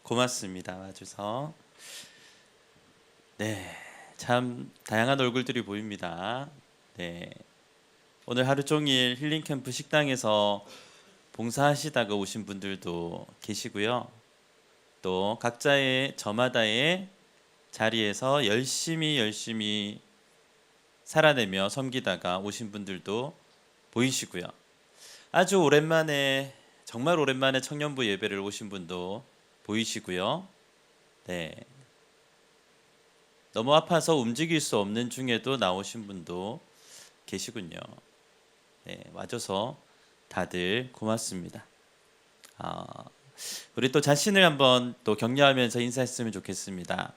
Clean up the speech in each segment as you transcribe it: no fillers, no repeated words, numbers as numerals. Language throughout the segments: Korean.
고맙습니다. 와주셔서. 네, 참 다양한 얼굴들이 보입니다. 네, 오늘 하루 종일 힐링 캠프 식당에서 봉사하시다가 오신 분들도 계시고요. 또 각자의 저마다의 자리에서 열심히 살아내며 섬기다가 오신 분들도 보이시고요. 아주 오랜만에, 정말 오랜만에 청년부 예배를 오신 분도 보이시고요. 네, 너무 아파서 움직일 수 없는 중에도 나오신 분도 계시군요. 네, 와줘서 다들 고맙습니다. 우리 또 자신을 한번 또 격려하면서 인사했으면 좋겠습니다.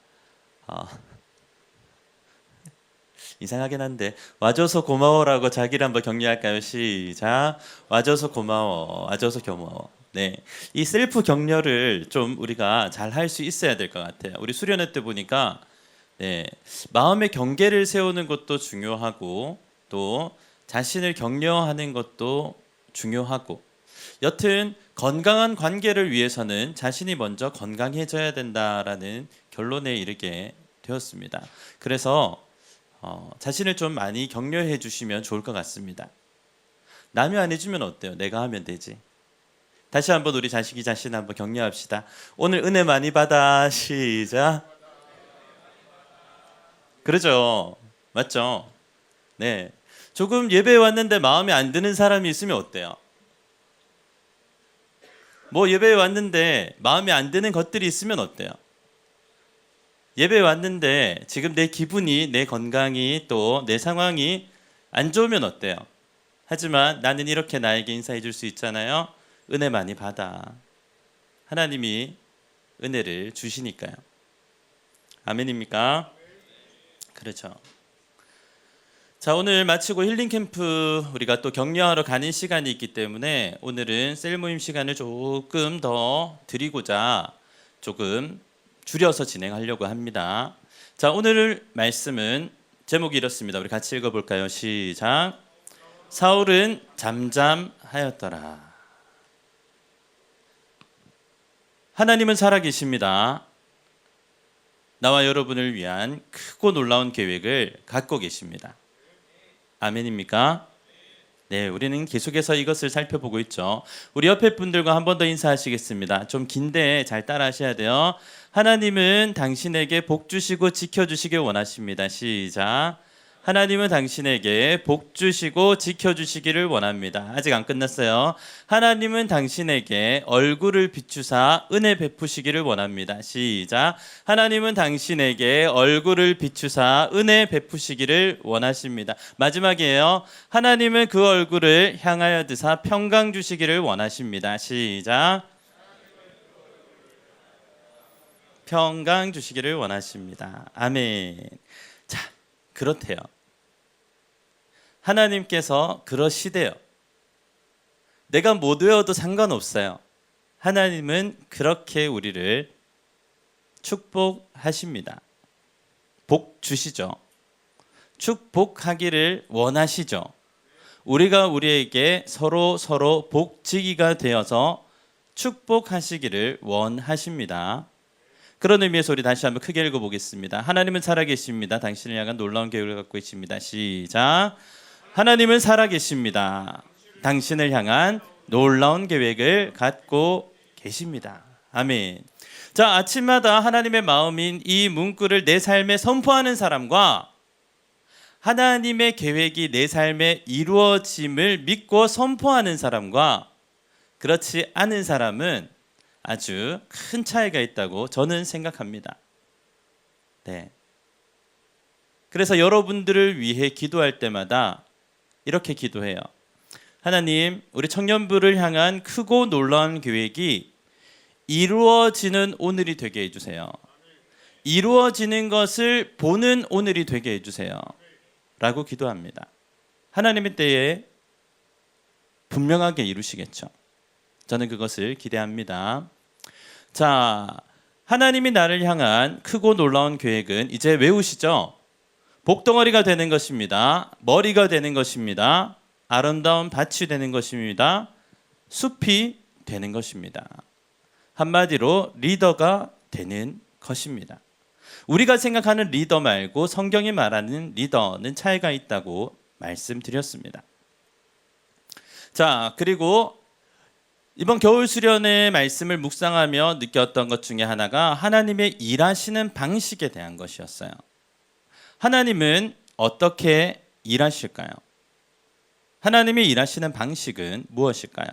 이상하긴 한데 와줘서 고마워라고 자기를 한번 격려할까요? 시작. 와줘서 고마워. 와줘서 고마워. 네, 이 셀프 격려를 좀 우리가 잘 할 수 있어야 될 것 같아요. 우리 수련회 때 보니까 네, 마음의 경계를 세우는 것도 중요하고 또 자신을 격려하는 것도 중요하고, 여튼 건강한 관계를 위해서는 자신이 먼저 건강해져야 된다라는 결론에 이르게 되었습니다. 그래서 자신을 좀 많이 격려해 주시면 좋을 것 같습니다. 남이 안 해주면 어때요? 내가 하면 되지. 다시 한번 우리 자신 한번 격려합시다. 오늘 은혜 많이 받아. 시작. 그러죠. 맞죠? 네. 조금 예배에 왔는데 마음에 안 드는 사람이 있으면 어때요? 뭐 예배에 왔는데 마음에 안 드는 것들이 있으면 어때요? 예배에 왔는데 지금 내 기분이, 내 건강이, 또 내 상황이 안 좋으면 어때요? 하지만 나는 이렇게 나에게 인사해 줄 수 있잖아요. 은혜 많이 받아. 하나님이 은혜를 주시니까요. 아멘입니까? 그렇죠. 자, 오늘 마치고 힐링 캠프 우리가 또 격려하러 가는 시간이 있기 때문에 오늘은 셀 모임 시간을 조금 더 드리고자 조금 줄여서 진행하려고 합니다. 자, 오늘 말씀은 제목이 이렇습니다. 우리 같이 읽어볼까요? 시작. 사울은 잠잠하였더라. 하나님은 살아계십니다. 나와 여러분을 위한 크고 놀라운 계획을 갖고 계십니다. 아멘입니까? 네, 우리는 계속해서 이것을 살펴보고 있죠. 우리 옆에 분들과 한 번 더 인사하시겠습니다. 좀 긴데 잘 따라 하셔야 돼요. 하나님은 당신에게 복 주시고 지켜주시길 원하십니다. 시작. 하나님은 당신에게 복 주시고 지켜주시기를 원합니다. 아직 안 끝났어요. 하나님은 당신에게 얼굴을 비추사 은혜 베푸시기를 원합니다. 시작. 하나님은 당신에게 얼굴을 비추사 은혜 베푸시기를 원하십니다. 마지막이에요. 하나님은 그 얼굴을 향하여 드사 평강 주시기를 원하십니다. 시작. 평강 주시기를 원하십니다. 아멘. 자, 그렇대요. 하나님께서 그러시대요. 내가 못 외워도 상관없어요. 하나님은 그렇게 우리를 축복하십니다. 복 주시죠. 축복하기를 원하시죠. 우리가 우리에게 서로 복지기가 되어서 축복하시기를 원하십니다. 그런 의미에서 우리 다시 한번 크게 읽어보겠습니다. 하나님은 살아계십니다. 당신을 향한 놀라운 계획을 갖고 계십니다. 시작. 하나님은 살아계십니다. 당신을 향한 놀라운 계획을 갖고 계십니다. 아멘. 자, 아침마다 하나님의 마음인 이 문구를 내 삶에 선포하는 사람과 하나님의 계획이 내 삶에 이루어짐을 믿고 선포하는 사람과 그렇지 않은 사람은 아주 큰 차이가 있다고 저는 생각합니다. 네. 그래서 여러분들을 위해 기도할 때마다 이렇게 기도해요. 하나님, 우리 청년부를 향한 크고 놀라운 계획이 이루어지는 오늘이 되게 해주세요. 이루어지는 것을 보는 오늘이 되게 해주세요. 라고 기도합니다. 하나님의 때에 분명하게 이루시겠죠. 저는 그것을 기대합니다. 자, 하나님이 나를 향한 크고 놀라운 계획은 이제 외우시죠? 복덩어리가 되는 것입니다. 머리가 되는 것입니다. 아름다운 밭이 되는 것입니다. 숲이 되는 것입니다. 한마디로 리더가 되는 것입니다. 우리가 생각하는 리더 말고 성경이 말하는 리더는 차이가 있다고 말씀드렸습니다. 자, 그리고 이번 겨울 수련의 말씀을 묵상하며 느꼈던 것 중에 하나가 하나님의 일하시는 방식에 대한 것이었어요. 하나님은 어떻게 일하실까요? 하나님이 일하시는 방식은 무엇일까요?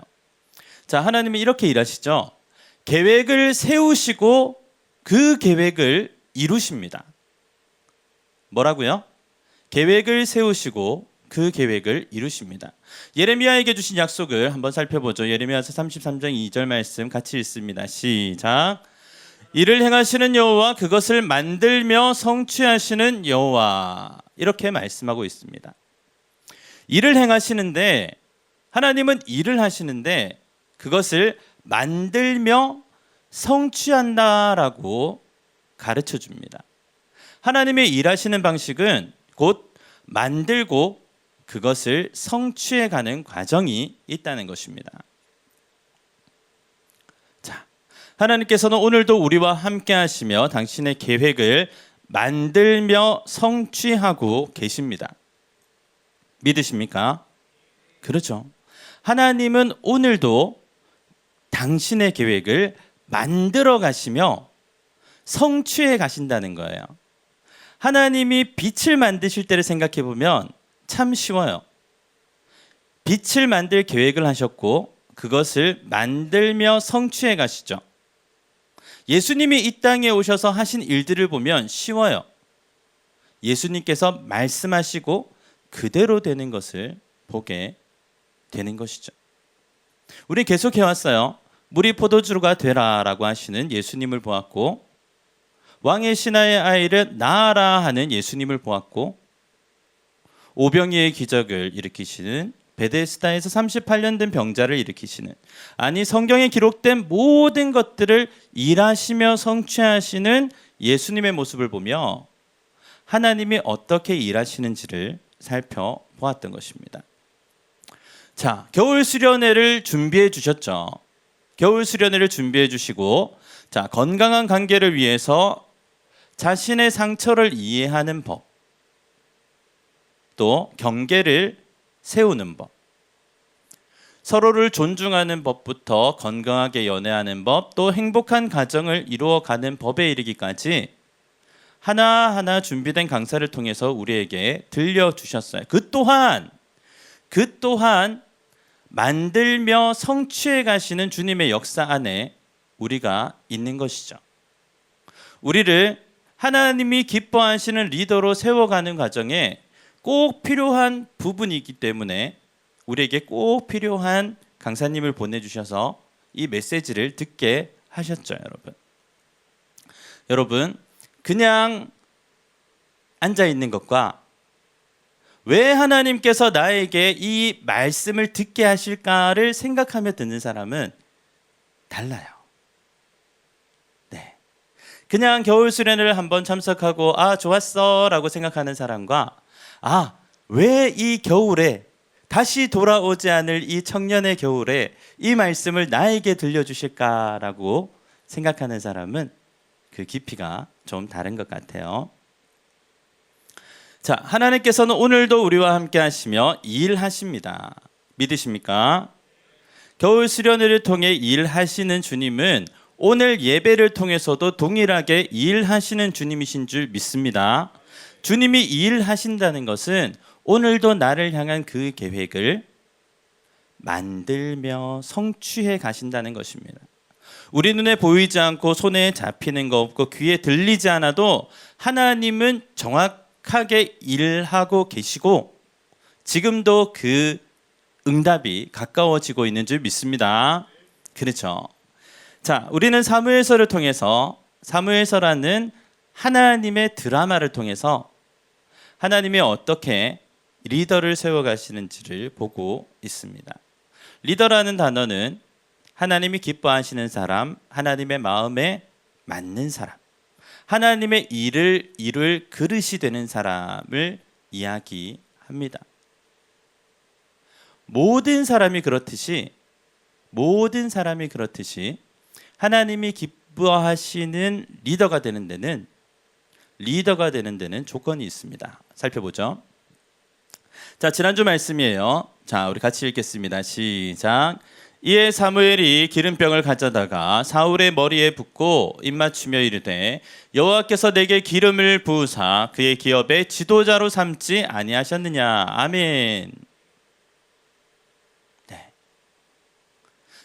자, 하나님이 이렇게 일하시죠. 계획을 세우시고 그 계획을 이루십니다. 뭐라고요? 계획을 세우시고 그 계획을 이루십니다. 예레미야에게 주신 약속을 한번 살펴보죠. 예레미야서 33장 2절 말씀 같이 읽습니다. 시작. 이를 행하시는 여호와 그것을 만들며 성취하시는 여호와 이렇게 말씀하고 있습니다. 일을 행하시는데 하나님은 일을 하시는데 그것을 만들며 성취한다라고 가르쳐 줍니다. 하나님의 일하시는 방식은 곧 만들고 그것을 성취해 가는 과정이 있다는 것입니다. 자, 하나님께서는 오늘도 우리와 함께 하시며 당신의 계획을 만들며 성취하고 계십니다. 믿으십니까? 그렇죠. 하나님은 오늘도 당신의 계획을 만들어 가시며 성취해 가신다는 거예요. 하나님이 빛을 만드실 때를 생각해 보면 참 쉬워요. 빛을 만들 계획을 하셨고 그것을 만들며 성취해 가시죠. 예수님이 이 땅에 오셔서 하신 일들을 보면 쉬워요. 예수님께서 말씀하시고 그대로 되는 것을 보게 되는 것이죠. 우리 계속 해왔어요. 물이 포도주가 되라라고 하시는 예수님을 보았고 왕의 신하의 아이를 낳아라 하는 예수님을 보았고 오병이의 기적을 일으키시는 베데스다에서 38년 된 병자를 일으키시는 아니 성경에 기록된 모든 것들을 일하시며 성취하시는 예수님의 모습을 보며 하나님이 어떻게 일하시는지를 살펴보았던 것입니다. 자, 겨울 수련회를 준비해 주셨죠. 겨울 수련회를 준비해 주시고 자, 건강한 관계를 위해서 자신의 상처를 이해하는 법, 또 경계를 세우는 법, 서로를 존중하는 법부터 건강하게 연애하는 법, 또 행복한 가정을 이루어가는 법에 이르기까지 하나하나 준비된 강사를 통해서 우리에게 들려주셨어요. 그 또한 만들며 성취해 가시는 주님의 역사 안에 우리가 있는 것이죠. 우리를 하나님이 기뻐하시는 리더로 세워가는 과정에 꼭 필요한 부분이기 때문에 우리에게 꼭 필요한 강사님을 보내주셔서 이 메시지를 듣게 하셨죠, 여러분. 여러분, 그냥 앉아 있는 것과 왜 하나님께서 나에게 이 말씀을 듣게 하실까를 생각하며 듣는 사람은 달라요. 네. 그냥 겨울 수련회를 한번 참석하고 좋았어 라고 생각하는 사람과 왜 이 겨울에 다시 돌아오지 않을 이 청년의 겨울에 이 말씀을 나에게 들려주실까라고 생각하는 사람은 그 깊이가 좀 다른 것 같아요. 자, 하나님께서는 오늘도 우리와 함께 하시며 일하십니다. 믿으십니까? 겨울 수련회를 통해 일하시는 주님은 오늘 예배를 통해서도 동일하게 일하시는 주님이신 줄 믿습니다. 주님이 일하신다는 것은 오늘도 나를 향한 그 계획을 만들며 성취해 가신다는 것입니다. 우리 눈에 보이지 않고 손에 잡히는 거 없고 귀에 들리지 않아도 하나님은 정확하게 일하고 계시고 지금도 그 응답이 가까워지고 있는 줄 믿습니다. 그렇죠. 자, 우리는 사무엘서를 통해서 사무엘서라는 하나님의 드라마를 통해서 하나님이 어떻게 리더를 세워가시는지를 보고 있습니다. 리더라는 단어는 하나님이 기뻐하시는 사람, 하나님의 마음에 맞는 사람, 하나님의 일을 이룰 그릇이 되는 사람을 이야기합니다. 모든 사람이 그렇듯이 하나님이 기뻐하시는 리더가 되는 데는 조건이 있습니다. 살펴보죠. 자, 지난주 말씀이에요. 자, 우리 같이 읽겠습니다. 시작. 이에 사무엘이 기름병을 가져다가 사울의 머리에 붓고 입맞추며 이르되 여호와께서 내게 기름을 부으사 그의 기업의 지도자로 삼지 아니하셨느냐. 아멘. 네.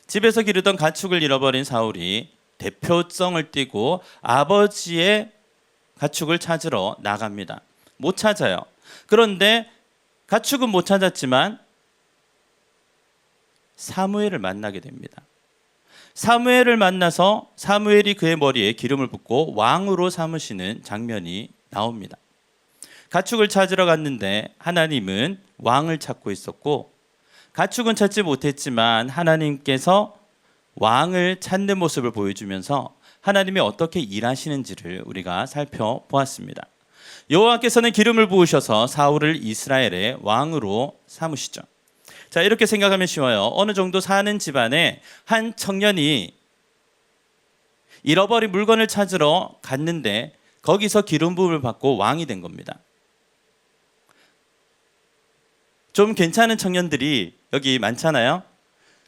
집에서 기르던 가축을 잃어버린 사울이 대표성을 띠고 아버지의 가축을 찾으러 나갑니다. 못 찾아요. 그런데 가축은 못 찾았지만 사무엘을 만나게 됩니다. 사무엘을 만나서 사무엘이 그의 머리에 기름을 붓고 왕으로 삼으시는 장면이 나옵니다. 가축을 찾으러 갔는데 하나님은 왕을 찾고 있었고 가축은 찾지 못했지만 하나님께서 왕을 찾는 모습을 보여주면서 하나님이 어떻게 일하시는지를 우리가 살펴보았습니다. 여호와께서는 기름을 부으셔서 사울을 이스라엘의 왕으로 삼으시죠. 자, 이렇게 생각하면 쉬워요. 어느 정도 사는 집안에 한 청년이 잃어버린 물건을 찾으러 갔는데 거기서 기름 부음을 받고 왕이 된 겁니다. 좀 괜찮은 청년들이 여기 많잖아요.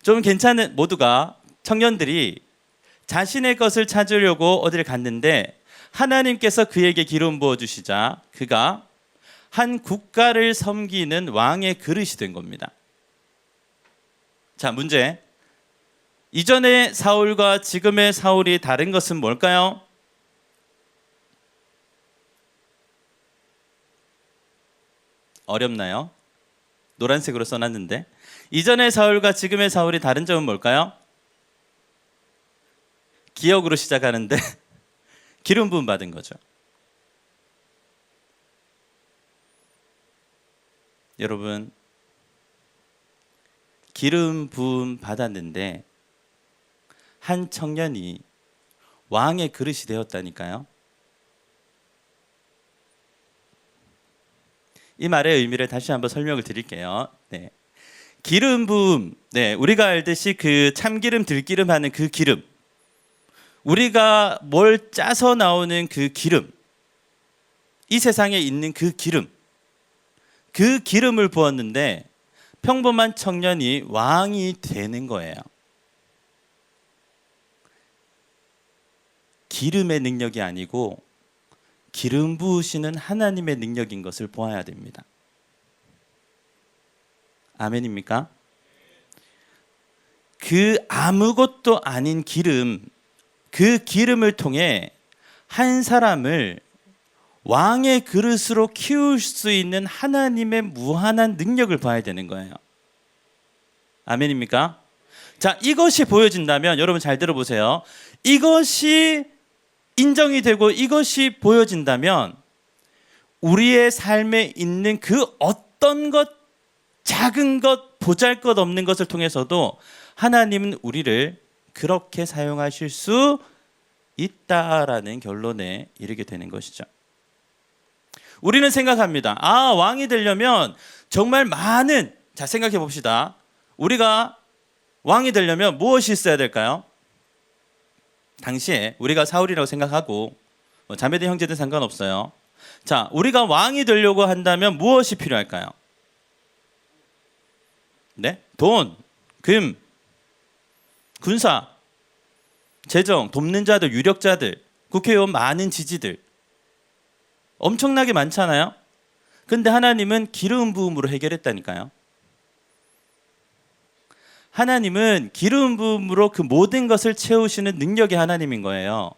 좀 괜찮은 모두가 청년들이 자신의 것을 찾으려고 어디를 갔는데 하나님께서 그에게 기름 부어 주시자 그가 한 국가를 섬기는 왕의 그릇이 된 겁니다. 자, 문제. 이전의 사울과 지금의 사울이 다른 것은 뭘까요? 어렵나요? 노란색으로 써놨는데 이전의 사울과 지금의 사울이 다른 점은 뭘까요? 기억으로 시작하는데 기름 부음 받은 거죠. 여러분, 기름 부음 받았는데 한 청년이 왕의 그릇이 되었다니까요. 이 말의 의미를 다시 한번 설명을 드릴게요. 네. 기름 부음, 네, 우리가 알듯이 그 참기름, 들기름 하는 그 기름, 우리가 뭘 짜서 나오는 그 기름, 이 세상에 있는 그 기름을 부었는데 평범한 청년이 왕이 되는 거예요. 기름의 능력이 아니고 기름 부으시는 하나님의 능력인 것을 보아야 됩니다. 아멘입니까? 그 아무것도 아닌 기름, 그 기름을 통해 한 사람을 왕의 그릇으로 키울 수 있는 하나님의 무한한 능력을 봐야 되는 거예요. 아멘입니까? 자, 이것이 보여진다면 여러분 잘 들어보세요. 이것이 인정이 되고 이것이 보여진다면 우리의 삶에 있는 그 어떤 것, 작은 것, 보잘것없는 것을 통해서도 하나님은 우리를 그렇게 사용하실 수 있다라는 결론에 이르게 되는 것이죠. 우리는 생각합니다. 아, 왕이 되려면 정말 많은, 자, 생각해 봅시다. 우리가 왕이 되려면 무엇이 있어야 될까요? 당시에 우리가 사울이라고 생각하고 자매들 형제들 상관없어요. 자, 우리가 왕이 되려고 한다면 무엇이 필요할까요? 네? 돈, 금, 군사, 재정, 돕는 자들, 유력자들, 국회의원 많은 지지들 엄청나게 많잖아요. 근데 하나님은 기름 부음으로 해결했다니까요. 하나님은 기름 부음으로 그 모든 것을 채우시는 능력의 하나님인 거예요.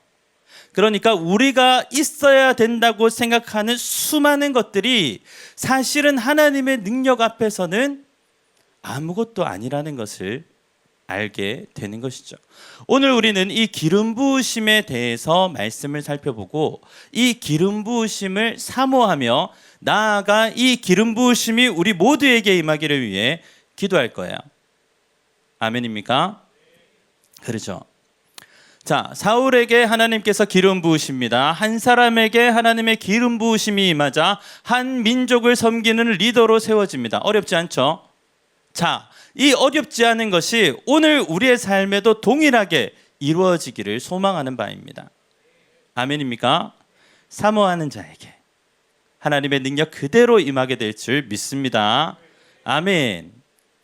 그러니까 우리가 있어야 된다고 생각하는 수많은 것들이 사실은 하나님의 능력 앞에서는 아무것도 아니라는 것을 알게 되는 것이죠. 오늘 우리는 이 기름 부으심에 대해서 말씀을 살펴보고 이 기름 부으심을 사모하며 나아가 이 기름 부으심이 우리 모두에게 임하기를 위해 기도할 거예요. 아멘입니까? 그렇죠. 자, 사울에게 하나님께서 기름 부으십니다. 한 사람에게 하나님의 기름 부으심이 임하자 한 민족을 섬기는 리더로 세워집니다. 어렵지 않죠? 자, 이 어렵지 않은 것이 오늘 우리의 삶에도 동일하게 이루어지기를 소망하는 바입니다. 아멘입니까? 사모하는 자에게 하나님의 능력 그대로 임하게 될 줄 믿습니다. 아멘.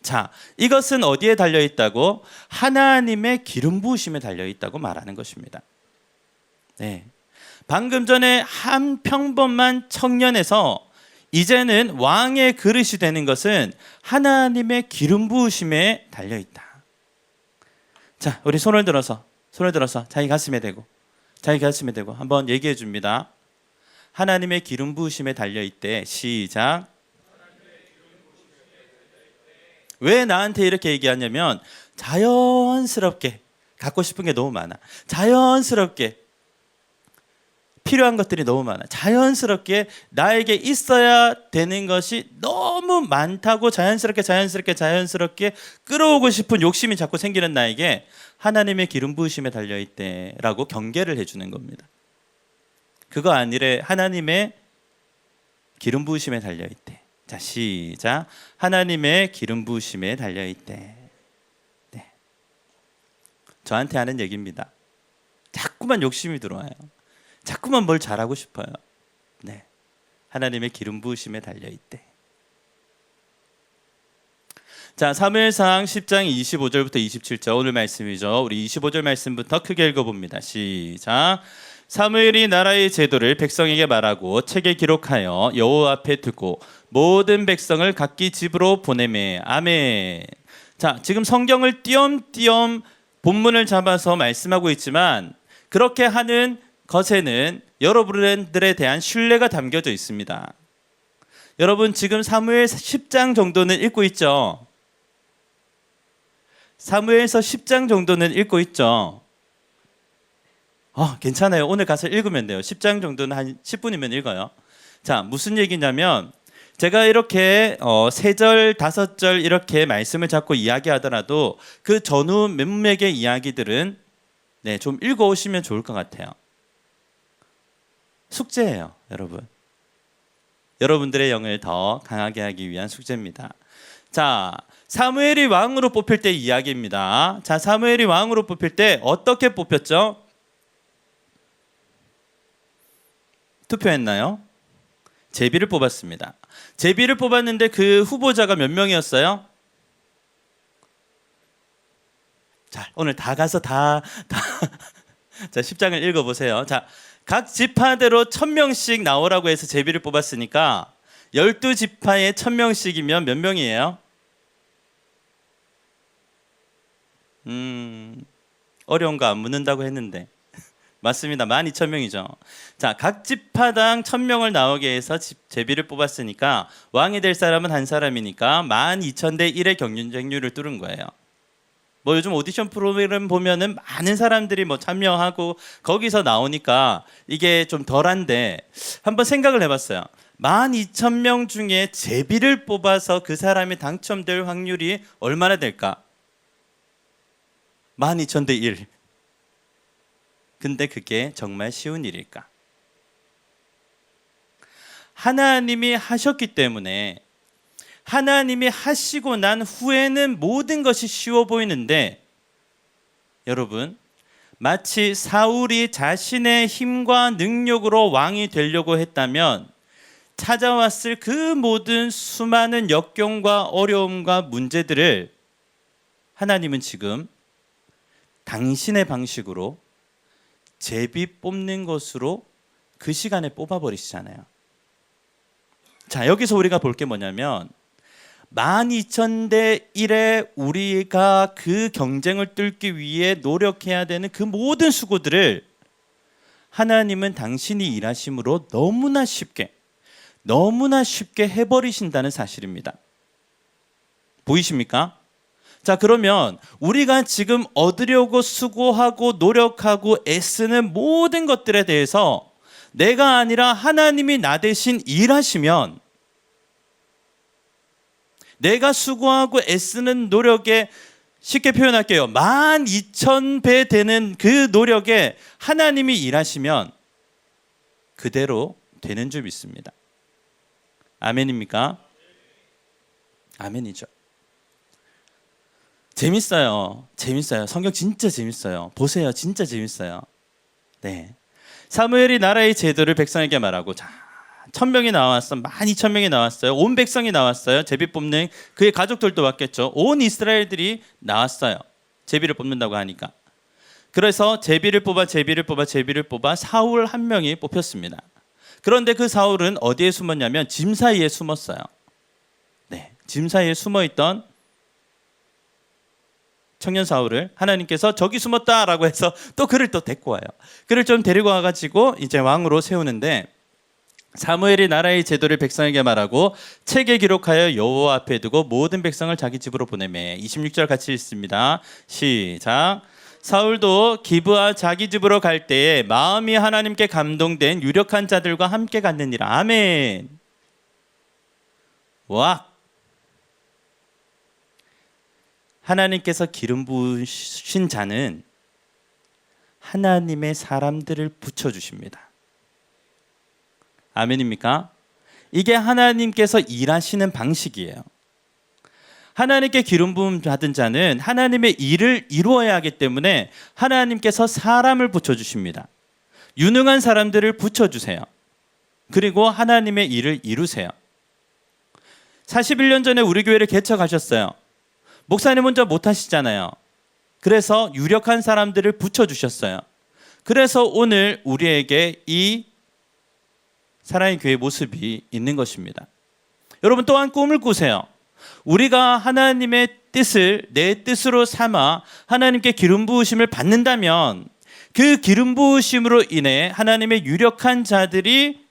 자, 이것은 어디에 달려 있다고? 하나님의 기름 부으심에 달려 있다고 말하는 것입니다. 네. 방금 전에 한 평범한 청년에서 이제는 왕의 그릇이 되는 것은 하나님의 기름 부으심에 달려 있다. 자, 우리 손을 들어서 자기 가슴에 대고 한번 얘기해 줍니다. 하나님의 기름 부으심에 달려 있대. 시작. 왜 나한테 이렇게 얘기하냐면 자연스럽게 갖고 싶은 게 너무 많아. 자연스럽게 필요한 것들이 너무 많아. 자연스럽게 나에게 있어야 되는 것이 너무 많다고 자연스럽게 끌어오고 싶은 욕심이 자꾸 생기는 나에게 하나님의 기름 부으심에 달려 있대라고 경계를 해주는 겁니다. 그거 아니래. 하나님의 기름 부으심에 달려 있대. 자, 시작. 하나님의 기름 부으심에 달려 있대. 네. 저한테 하는 얘기입니다. 자꾸만 욕심이 들어와요. 자꾸만 뭘 잘하고 싶어요. 네. 하나님의 기름 부으심에 달려 있대. 자, 사무엘상 10장 25절부터 27절 오늘 말씀이죠. 우리 25절 말씀부터 크게 읽어봅니다. 시작. 사무엘이 나라의 제도를 백성에게 말하고 책에 기록하여 여호와 앞에 두고 모든 백성을 각기 집으로 보내매. 아멘. 자, 지금 성경을 띄엄띄엄 본문을 잡아서 말씀하고 있지만 그렇게 하는 것에는 여러분들에 대한 신뢰가 담겨져 있습니다. 여러분 지금 사무엘 10장 정도는 읽고 있죠? 사무엘서 10장 정도는 읽고 있죠? 괜찮아요. 오늘 가서 읽으면 돼요. 10장 정도는 한 10분이면 읽어요. 자, 무슨 얘기냐면 제가 이렇게 3절, 5절 이렇게 말씀을 잡고 이야기하더라도 그 전후 몇몇 개 이야기들은 네, 좀 읽어오시면 좋을 것 같아요. 숙제예요, 여러분. 여러분들의 영을 더 강하게 하기 위한 숙제입니다. 자, 사무엘이 왕으로 뽑힐 때 이야기입니다. 자, 사무엘이 왕으로 뽑힐 때 어떻게 뽑혔죠? 투표했나요? 제비를 뽑았습니다. 제비를 뽑았는데 그 후보자가 몇 명이었어요? 자, 오늘 다 가서 자, 10장을 읽어보세요. 자, 각 지파대로 1000명씩 나오라고 해서 제비를 뽑았으니까 12지파에 1000명씩이면 몇 명이에요? 어려운 거 안 묻는다고 했는데 맞습니다. 12,000명이죠. 자, 각 지파당 1000명을 나오게 해서 제비를 뽑았으니까 왕이 될 사람은 한 사람이니까 12,000대 1의 경쟁률을 뚫은 거예요. 뭐 요즘 오디션 프로그램 보면은 많은 사람들이 뭐 참여하고 거기서 나오니까 이게 좀 덜한데 한번 생각을 해봤어요. 12,000명 중에 제비를 뽑아서 그 사람이 당첨될 확률이 얼마나 될까? 12,000대 1. 근데 그게 정말 쉬운 일일까? 하나님이 하셨기 때문에 하나님이 하시고 난 후에는 모든 것이 쉬워 보이는데 여러분 마치 사울이 자신의 힘과 능력으로 왕이 되려고 했다면 찾아왔을 그 모든 수많은 역경과 어려움과 문제들을 하나님은 지금 당신의 방식으로 제비 뽑는 것으로 그 시간에 뽑아버리시잖아요. 자, 여기서 우리가 볼 게 뭐냐면 12,000대 1에 우리가 그 경쟁을 뚫기 위해 노력해야 되는 그 모든 수고들을 하나님은 당신이 일하심으로 너무나 쉽게 해버리신다는 사실입니다. 보이십니까? 자, 그러면 우리가 지금 얻으려고 수고하고 노력하고 애쓰는 모든 것들에 대해서 내가 아니라 하나님이 나 대신 일하시면 내가 수고하고 애쓰는 노력에 쉽게 표현할게요. 12,000배 되는 그 노력에 하나님이 일하시면 그대로 되는 줄 믿습니다. 아멘입니까? 아멘이죠. 재밌어요. 재밌어요. 성경 진짜 재밌어요. 보세요. 진짜 재밌어요. 네. 사무엘이 나라의 제도를 백성에게 말하고, 자, 1,000명이 나왔어. 12,000명이 나왔어요. 온 백성이 나왔어요. 제비 뽑는 그의 가족들도 왔겠죠. 온 이스라엘들이 나왔어요. 제비를 뽑는다고 하니까. 그래서 제비를 뽑아 사울 한 명이 뽑혔습니다. 그런데 그 사울은 어디에 숨었냐면 짐 사이에 숨었어요. 네, 짐 사이에 숨어있던 청년 사울을 하나님께서 저기 숨었다라고 해서 또 그를 또 데리고 와요. 그를 좀 데리고 와가지고 이제 왕으로 세우는데, 사무엘이 나라의 제도를 백성에게 말하고 책에 기록하여 여호와 앞에 두고 모든 백성을 자기 집으로 보내매. 26절 같이 읽습니다. 시작. 사울도 기브아 자기 집으로 갈 때에 마음이 하나님께 감동된 유력한 자들과 함께 갔느니라. 아멘. 와. 하나님께서 기름 부으신 자는 하나님의 사람들을 붙여주십니다. 아멘입니까? 이게 하나님께서 일하시는 방식이에요. 하나님께 기름 부음 받은 자는 하나님의 일을 이루어야 하기 때문에 하나님께서 사람을 붙여주십니다. 유능한 사람들을 붙여주세요. 그리고 하나님의 일을 이루세요. 41년 전에 우리 교회를 개척하셨어요. 목사님 혼자 못하시잖아요. 그래서 유력한 사람들을 붙여주셨어요. 그래서 오늘 우리에게 이 사랑의 교회 모습이 있는 것입니다. 여러분 또한 꿈을 꾸세요. 우리가 하나님의 뜻을 내 뜻으로 삼아 하나님께 기름 부으심을 받는다면 그 기름 부으심으로 인해 하나님의 유력한 자들이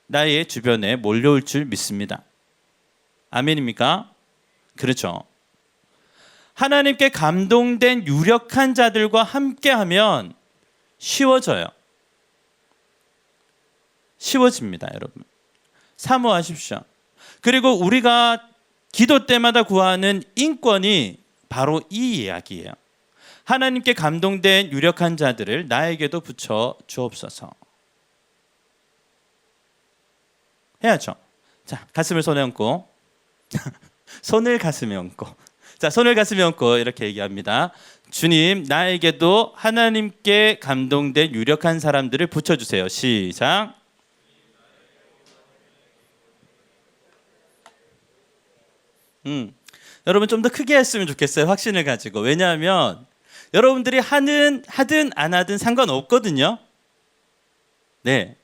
나의 주변에 몰려올 줄 믿습니다. 아멘입니까? 그렇죠. 하나님께 감동된 유력한 자들과 함께하면 쉬워져요. 쉬워집니다, 여러분. 사모하십시오. 그리고 우리가 기도 때마다 구하는 인권이 바로 이 이야기예요. 하나님께 감동된 유력한 자들을 나에게도 붙여 주옵소서. 해야죠. 자, 가슴을 손에 얹고 손을 가슴에 얹고, 자, 손을 가슴에 얹고 이렇게 얘기합니다. 주님, 나에게도 하나님께 감동된 유력한 사람들을 붙여주세요. 시작. 여러분 좀 더 크게 했으면 좋겠어요. 확신을 가지고. 왜냐하면 여러분들이 하든 안 하든 상관없거든요. 네,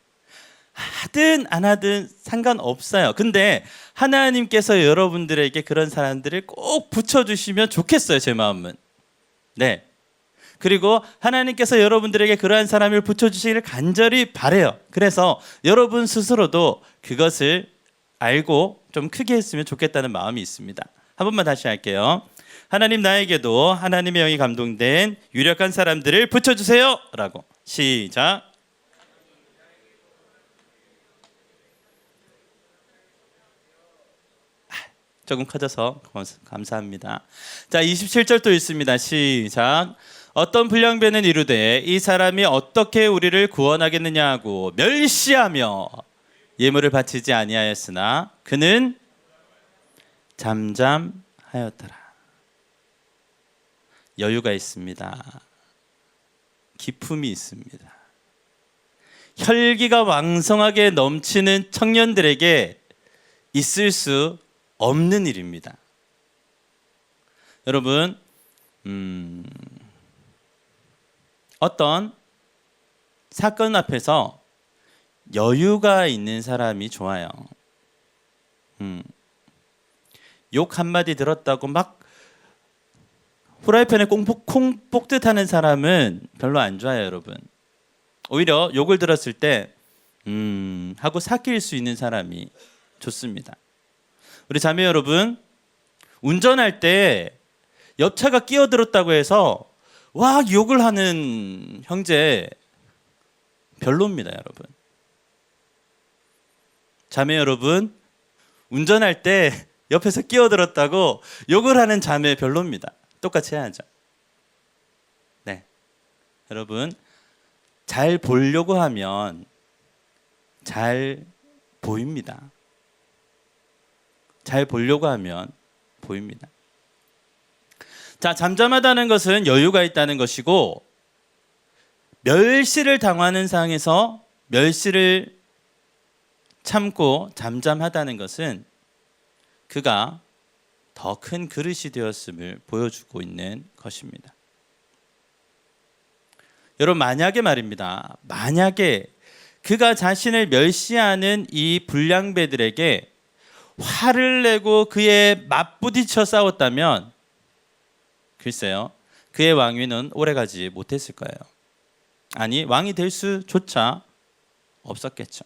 하든 안 하든 상관없어요. 근데 하나님께서 여러분들에게 그런 사람들을 꼭 붙여주시면 좋겠어요. 제 마음은. 네. 그리고 하나님께서 여러분들에게 그러한 사람을 붙여주시기를 간절히 바라요. 그래서 여러분 스스로도 그것을 알고 좀 크게 했으면 좋겠다는 마음이 있습니다. 한 번만 다시 할게요. 하나님, 나에게도 하나님의 영이 감동된 유력한 사람들을 붙여주세요 라고. 시작. 조금 커져서 감사합니다. 자, 27절 또 있습니다. 시작. 어떤 불량배는 이르되 이 사람이 어떻게 우리를 구원하겠느냐 하고 멸시하며 예물을 바치지 아니하였으나 그는 잠잠하였더라. 여유가 있습니다. 기품이 있습니다. 혈기가 왕성하게 넘치는 청년들에게 있을 수 없는 일입니다. 여러분, 어떤 사건 앞에서 여유가 있는 사람이 좋아요. 욕 한마디 들었다고 막 후라이팬에 콩 볶듯하는 사람은 별로 안 좋아요, 여러분. 오히려 욕을 들었을 때 하고 삭힐 수 있는 사람이 좋습니다. 우리 자매 여러분, 운전할 때 옆차가 끼어들었다고 해서 와 욕을 하는 형제 별로입니다, 여러분. 자매 여러분, 운전할 때 옆에서 끼어들었다고 욕을 하는 자매 별로입니다. 똑같이 해야죠. 네, 여러분, 잘 보려고 하면 잘 보입니다. 잘 보려고 하면 보입니다. 자, 잠잠하다는 것은 여유가 있다는 것이고, 멸시를 당하는 상황에서 멸시를 참고 잠잠하다는 것은 그가 더 큰 그릇이 되었음을 보여주고 있는 것입니다. 여러분, 만약에 말입니다. 만약에 그가 자신을 멸시하는 이 불량배들에게 화를 내고 그에 맞부딪혀 싸웠다면 글쎄요, 그의 왕위는 오래가지 못했을 거예요. 아니, 왕이 될 수조차 없었겠죠.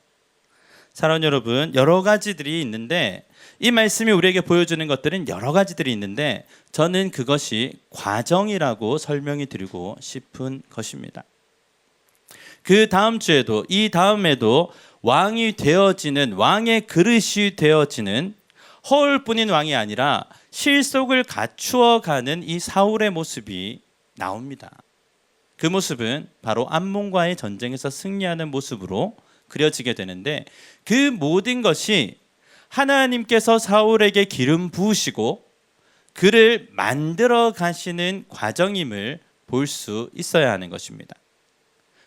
사랑하는 여러분, 여러 가지들이 있는데 이 말씀이 우리에게 보여주는 것들은 여러 가지들이 있는데 저는 그것이 과정이라고 설명이 드리고 싶은 것입니다. 그 다음 주에도 이 다음에도 왕이 되어지는, 왕의 그릇이 되어지는 허울뿐인 왕이 아니라 실속을 갖추어가는 이 사울의 모습이 나옵니다. 그 모습은 바로 암몬과의 전쟁에서 승리하는 모습으로 그려지게 되는데, 그 모든 것이 하나님께서 사울에게 기름 부으시고 그를 만들어 가시는 과정임을 볼 수 있어야 하는 것입니다.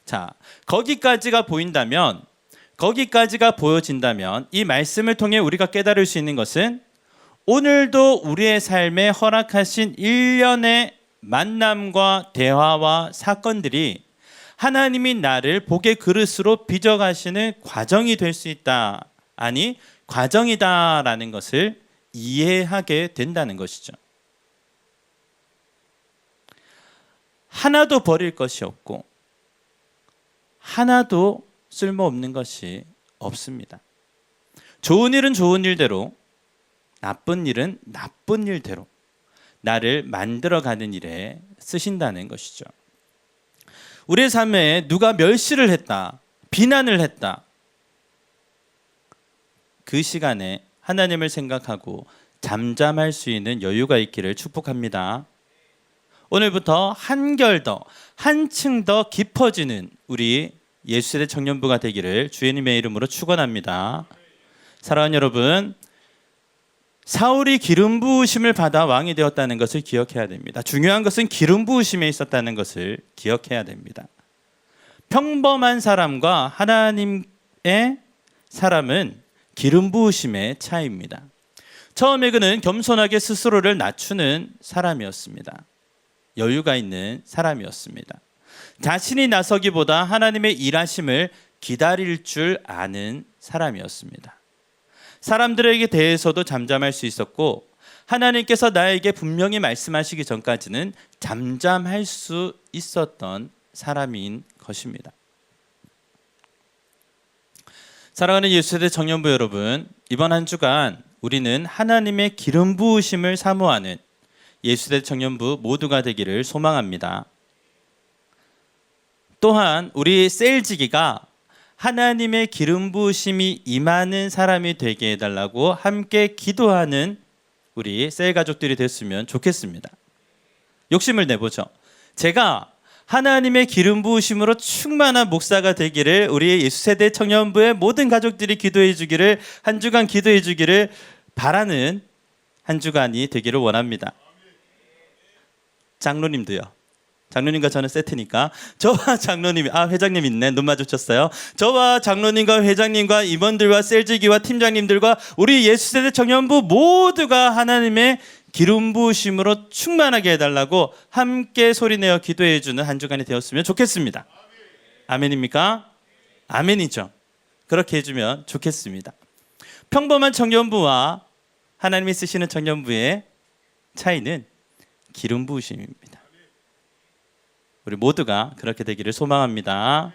자, 거기까지가 보인다면, 거기까지가 보여진다면 이 말씀을 통해 우리가 깨달을 수 있는 것은 오늘도 우리의 삶에 허락하신 일련의 만남과 대화와 사건들이 하나님이 나를 복의 그릇으로 빚어가시는 과정이 될 수 있다. 아니, 과정이다라는 것을 이해하게 된다는 것이죠. 하나도 버릴 것이 없고 하나도 쓸모없는 것이 없습니다. 좋은 일은 좋은 일대로, 나쁜 일은 나쁜 일대로 나를 만들어가는 일에 쓰신다는 것이죠. 우리의 삶에 누가 멸시를 했다, 비난을 했다, 그 시간에 하나님을 생각하고 잠잠할 수 있는 여유가 있기를 축복합니다. 오늘부터 한결 더, 한층 더 깊어지는 우리 예수세대 청년부가 되기를 주님의 이름으로 축원합니다. 사랑하는 여러분, 사울이 기름 부으심을 받아 왕이 되었다는 것을 기억해야 됩니다. 중요한 것은 기름 부으심에 있었다는 것을 기억해야 됩니다. 평범한 사람과 하나님의 사람은 기름 부으심의 차이입니다. 처음에 그는 겸손하게 스스로를 낮추는 사람이었습니다. 여유가 있는 사람이었습니다. 자신이 나서기보다 하나님의 일하심을 기다릴 줄 아는 사람이었습니다. 사람들에게 대해서도 잠잠할 수 있었고 하나님께서 나에게 분명히 말씀하시기 전까지는 잠잠할 수 있었던 사람인 것입니다. 사랑하는 예수세대 청년부 여러분, 이번 한 주간 우리는 하나님의 기름 부으심을 사모하는 예수세대 청년부 모두가 되기를 소망합니다. 또한 우리 셀지기가 하나님의 기름 부으심이 임하는 사람이 되게 해달라고 함께 기도하는 우리 셀 가족들이 됐으면 좋겠습니다. 욕심을 내보죠. 제가 하나님의 기름 부으심으로 충만한 목사가 되기를 우리 예수세대 청년부의 모든 가족들이 기도해 주기를, 한 주간 기도해 주기를 바라는 한 주간이 되기를 원합니다. 장로님도요. 장로님과 저는 세트니까 저와 장로님이, 회장님 있네, 눈 마주쳤어요. 저와 장로님과 회장님과 임원들과 셀지기와 팀장님들과 우리 예수세대 청년부 모두가 하나님의 기름 부으심으로 충만하게 해달라고 함께 소리내어 기도해주는 한 주간이 되었으면 좋겠습니다. 아멘입니까? 아멘이죠. 그렇게 해주면 좋겠습니다. 평범한 청년부와 하나님이 쓰시는 청년부의 차이는 기름 부으심입니다. 우리 모두가 그렇게 되기를 소망합니다.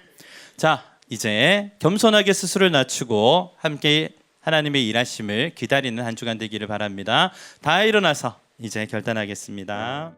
자, 이제 겸손하게 스스로를 낮추고 함께 하나님의 일하심을 기다리는 한 주간 되기를 바랍니다. 다 일어나서 이제 결단하겠습니다.